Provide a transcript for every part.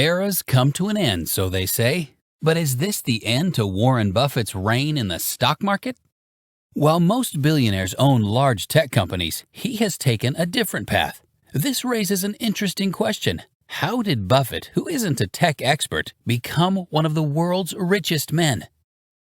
Eras come to an end, so they say. But is this the end to Warren Buffett's reign in the stock market? While most billionaires own large tech companies, he has taken a different path. This raises an interesting question. How did Buffett, who isn't a tech expert, become one of the world's richest men?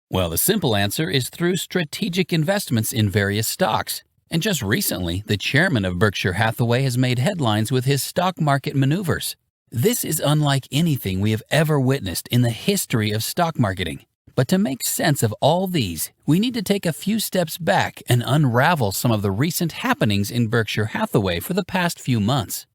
Well, the simple answer is through strategic investments in various stocks. And just recently, the chairman of Berkshire Hathaway has made headlines with his stock market maneuvers. This is unlike anything we have ever witnessed in the history of stock marketing. But to make sense of all these, we need to take a few steps back and unravel some of the recent happenings in Berkshire Hathaway for the past few months.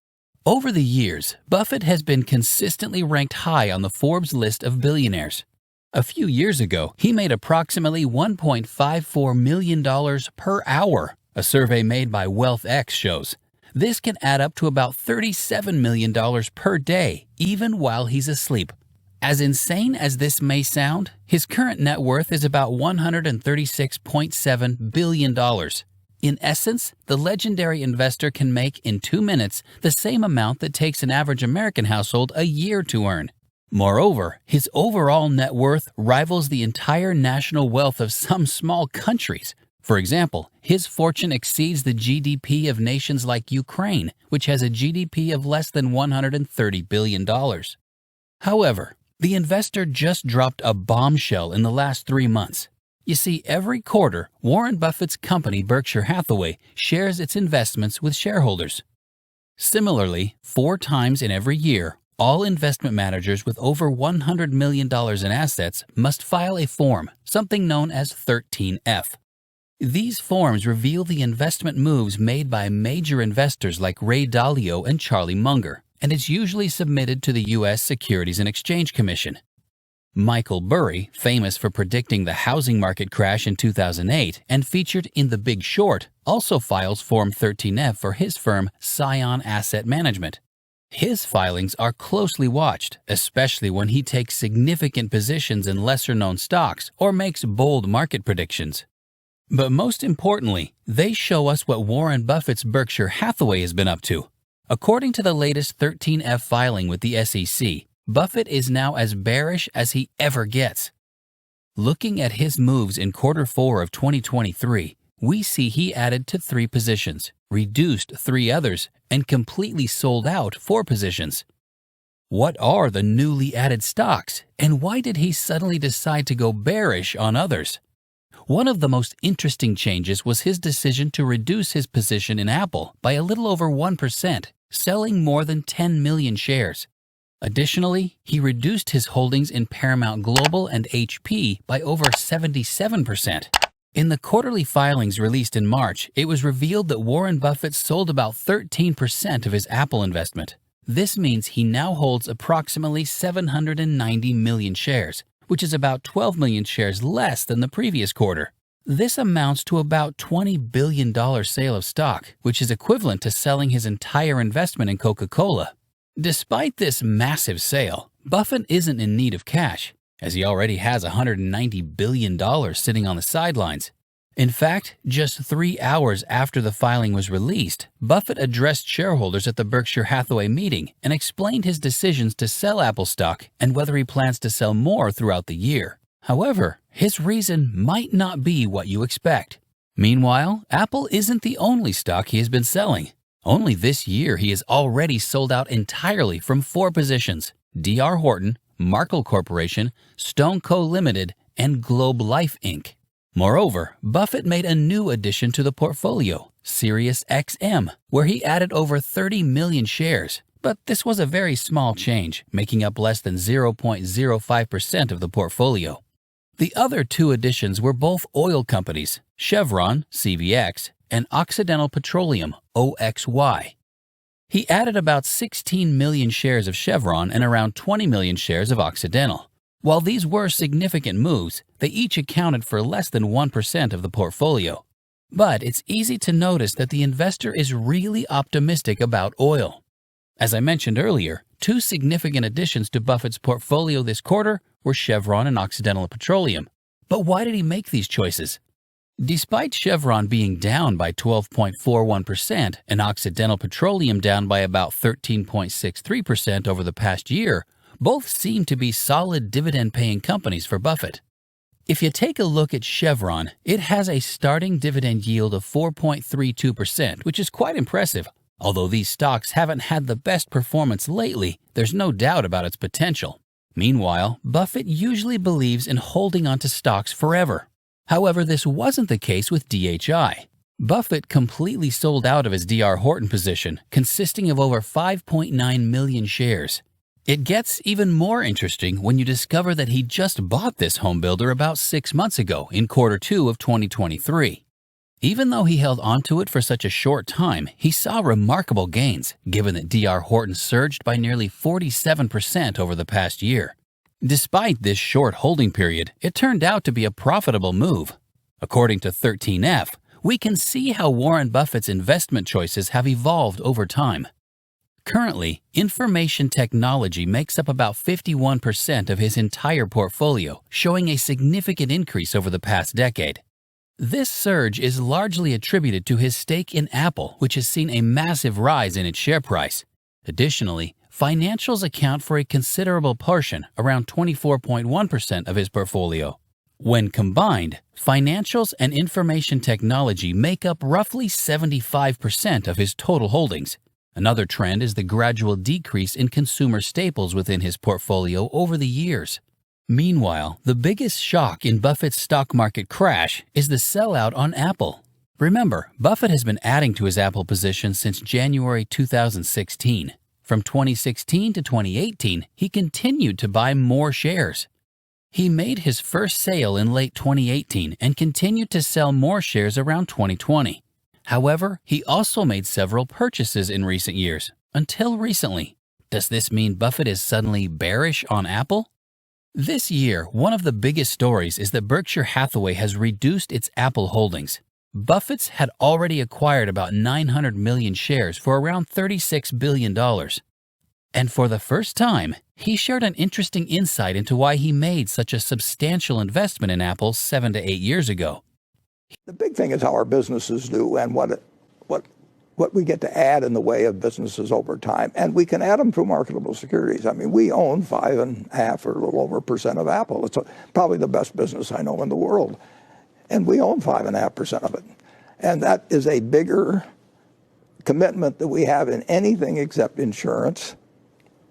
Over the years, Buffett has been consistently ranked high on the Forbes list of billionaires. A few years ago, he made approximately $1.54 million per hour, a survey made by WealthX shows. This can add up to about $37 million per day, even while he's asleep. As insane as this may sound, his current net worth is about $136.7 billion. In essence, the legendary investor can make in 2 minutes the same amount that takes an average American household a year to earn. Moreover, his overall net worth rivals the entire national wealth of some small countries. For example, his fortune exceeds the GDP of nations like Ukraine, which has a GDP of less than $130 billion. However, the investor just dropped a bombshell in the last 3 months. You see, every quarter, Warren Buffett's company Berkshire Hathaway shares its investments with shareholders. Similarly, 4 times in every year, all investment managers with over $100 million in assets must file a form, something known as 13F. These forms reveal the investment moves made by major investors like Ray Dalio and Charlie Munger, and it's usually submitted to the U.S. Securities and Exchange Commission. Michael Burry, famous for predicting the housing market crash in 2008 and featured in The Big Short, also files Form 13F for his firm Scion Asset Management. His filings are closely watched, especially when he takes significant positions in lesser-known stocks or makes bold market predictions. But most importantly, they show us what Warren Buffett's Berkshire Hathaway has been up to. According to the latest 13F filing with the SEC, Buffett is now as bearish as he ever gets. Looking at his moves in Q4 of 2023, we see he added to 3 positions, reduced 3 others, and completely sold out 4 positions. What are the newly added stocks, and why did he suddenly decide to go bearish on others? One of the most interesting changes was his decision to reduce his position in Apple by a little over 1%, selling more than 10 million shares. Additionally, he reduced his holdings in Paramount Global and HP by over 77%. In the quarterly filings released in March, it was revealed that Warren Buffett sold about 13% of his Apple investment. This means he now holds approximately 790 million shares, which is about 12 million shares less than the previous quarter. This amounts to about $20 billion sale of stock, which is equivalent to selling his entire investment in Coca-Cola. Despite this massive sale, Buffett isn't in need of cash, as he already has $190 billion sitting on the sidelines. In fact, just 3 hours after the filing was released, Buffett addressed shareholders at the Berkshire Hathaway meeting and explained his decisions to sell Apple stock and whether he plans to sell more throughout the year. However, his reason might not be what you expect. Meanwhile, Apple isn't the only stock he has been selling. Only this year he has already sold out entirely from 4 positions: D.R. Horton, Markel Corporation, Stone Co. Limited, and Globe Life Inc. Moreover, Buffett made a new addition to the portfolio, SiriusXM, where he added over 30 million shares. But this was a very small change, making up less than 0.05% of the portfolio. The other 2 additions were both oil companies, Chevron, CVX, and Occidental Petroleum, OXY. He added about 16 million shares of Chevron and around 20 million shares of Occidental. While these were significant moves, they each accounted for less than 1% of the portfolio. But it's easy to notice that the investor is really optimistic about oil. As I mentioned earlier, 2 significant additions to Buffett's portfolio this quarter were Chevron and Occidental Petroleum. But why did he make these choices? Despite Chevron being down by 12.41% and Occidental Petroleum down by about 13.63% over the past year, both seem to be solid dividend-paying companies for Buffett. If you take a look at Chevron, it has a starting dividend yield of 4.32%, which is quite impressive. Although these stocks haven't had the best performance lately, there's no doubt about its potential. Meanwhile, Buffett usually believes in holding onto stocks forever. However, this wasn't the case with DHI. Buffett completely sold out of his D.R. Horton position, consisting of over 5.9 million shares. It gets even more interesting when you discover that he just bought this home builder about 6 months ago in Q2 of 2023. Even though he held onto it for such a short time, he saw remarkable gains, given that D.R. Horton surged by nearly 47% over the past year. Despite this short holding period, it turned out to be a profitable move. According to 13F, we can see how Warren Buffett's investment choices have evolved over time. Currently, information technology makes up about 51% of his entire portfolio, showing a significant increase over the past decade. This surge is largely attributed to his stake in Apple, which has seen a massive rise in its share price. Additionally, financials account for a considerable portion, around 24.1% of his portfolio. When combined, financials and information technology make up roughly 75% of his total holdings. Another trend is the gradual decrease in consumer staples within his portfolio over the years. Meanwhile, the biggest shock in Buffett's stock market crash is the sellout on Apple. Remember, Buffett has been adding to his Apple position since January 2016. From 2016 to 2018, he continued to buy more shares. He made his first sale in late 2018 and continued to sell more shares around 2020. However, he also made several purchases in recent years, until recently. Does this mean Buffett is suddenly bearish on Apple? This year, one of the biggest stories is that Berkshire Hathaway has reduced its Apple holdings. Buffett's had already acquired about 900 million shares for around $36 billion. And for the first time, he shared an interesting insight into why he made such a substantial investment in Apple 7 to 8 years ago. The big thing is how our businesses do and what we get to add in the way of businesses over time. And we can add them through marketable securities. I mean, we own 5.5% or a little over percent of Apple. It's probably the best business I know in the world. And we own 5.5% of it. And that is a bigger commitment that we have in anything except insurance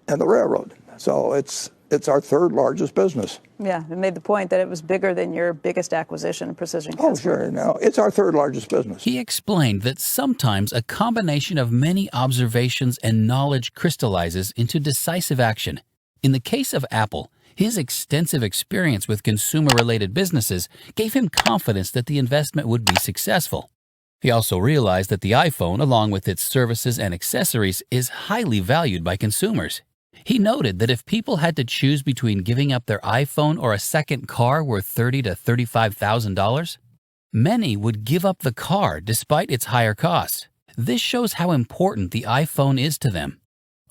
and the railroad. So it's our third largest business. Yeah, it made the point that it was bigger than your biggest acquisition, Precision Casualty. Oh, sure. No, it's our third largest business. He explained that sometimes a combination of many observations and knowledge crystallizes into decisive action. In the case of Apple, his extensive experience with consumer-related businesses gave him confidence that the investment would be successful. He also realized that the iPhone, along with its services and accessories, is highly valued by consumers. He noted that if people had to choose between giving up their iPhone or a second car worth $30,000 to $35,000, many would give up the car despite its higher cost. This shows how important the iPhone is to them.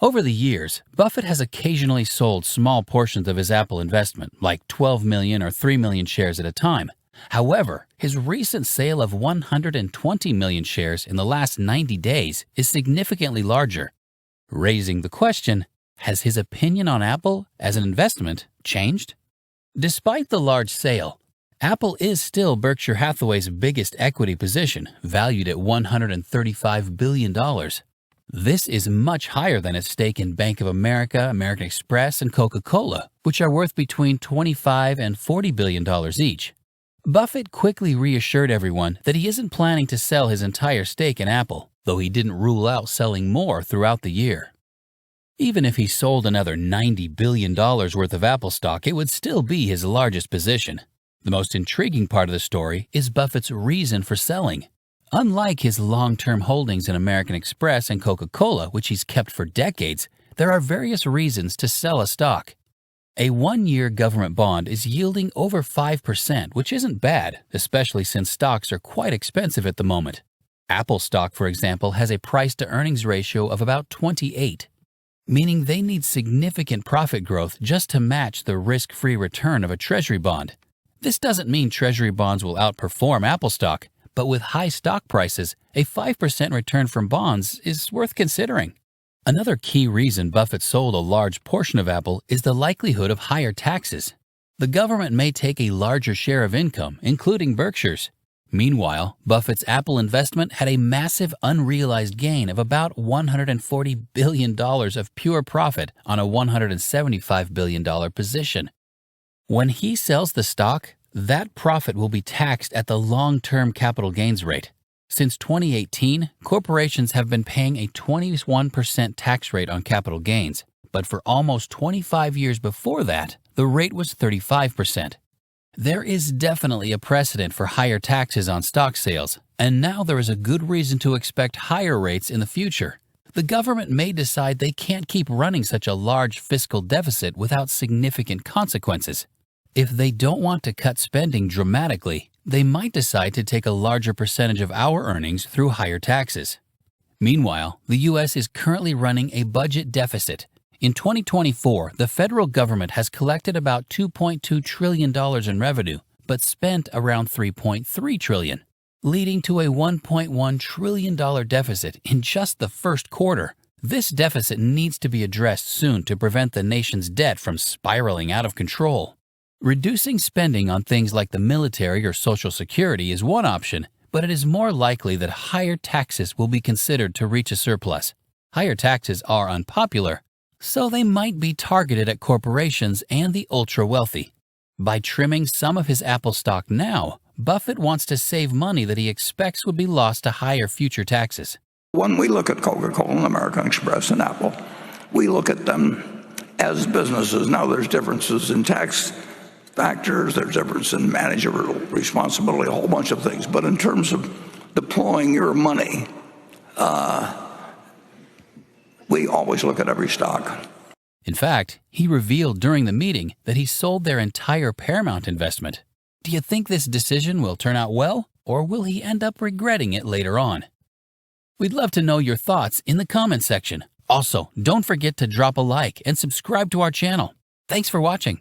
Over the years, Buffett has occasionally sold small portions of his Apple investment, like 12 million or 3 million shares at a time. However, his recent sale of 120 million shares in the last 90 days is significantly larger, raising the question, has his opinion on Apple as an investment changed? Despite the large sale, Apple is still Berkshire Hathaway's biggest equity position, valued at $135 billion. This is much higher than its stake in Bank of America, American Express, and Coca-Cola, which are worth between $25 and $40 billion each. Buffett quickly reassured everyone that he isn't planning to sell his entire stake in Apple, though he didn't rule out selling more throughout the year. Even if he sold another $90 billion worth of Apple stock, it would still be his largest position. The most intriguing part of the story is Buffett's reason for selling. Unlike his long-term holdings in American Express and Coca-Cola, which he's kept for decades, there are various reasons to sell a stock. A one-year government bond is yielding over 5%, which isn't bad, especially since stocks are quite expensive at the moment. Apple stock, for example, has a price-to-earnings ratio of about 28, meaning they need significant profit growth just to match the risk-free return of a treasury bond. This doesn't mean treasury bonds will outperform Apple stock, but with high stock prices, a 5% return from bonds is worth considering. Another key reason Buffett sold a large portion of Apple is the likelihood of higher taxes. The government may take a larger share of income, including Berkshire's. Meanwhile, Buffett's Apple investment had a massive unrealized gain of about $140 billion of pure profit on a $175 billion position. When he sells the stock, that profit will be taxed at the long-term capital gains rate. Since 2018, corporations have been paying a 21% tax rate on capital gains, but for almost 25 years before that, the rate was 35%. There is definitely a precedent for higher taxes on stock sales, and now there is a good reason to expect higher rates in the future. The government may decide they can't keep running such a large fiscal deficit without significant consequences. If they don't want to cut spending dramatically, they might decide to take a larger percentage of our earnings through higher taxes. Meanwhile, the U.S. is currently running a budget deficit. In 2024, the federal government has collected about $2.2 trillion in revenue, but spent around $3.3 trillion, leading to a $1.1 trillion deficit in just the first quarter. This deficit needs to be addressed soon to prevent the nation's debt from spiraling out of control. Reducing spending on things like the military or Social Security is one option, but it is more likely that higher taxes will be considered to reach a surplus. Higher taxes are unpopular, so they might be targeted at corporations and the ultra-wealthy. By trimming some of his Apple stock now, Buffett wants to save money that he expects would be lost to higher future taxes. When we look at Coca-Cola and American Express and Apple, we look at them as businesses. Now there's differences in tax factors, there's difference in managerial responsibility, a whole bunch of things. But in terms of deploying your money, we always look at every stock. In fact, he revealed during the meeting that he sold their entire Paramount investment. Do you think this decision will turn out well, or will he end up regretting it later on? We'd love to know your thoughts in the comment section. Also, don't forget to drop a like and subscribe to our channel. Thanks for watching.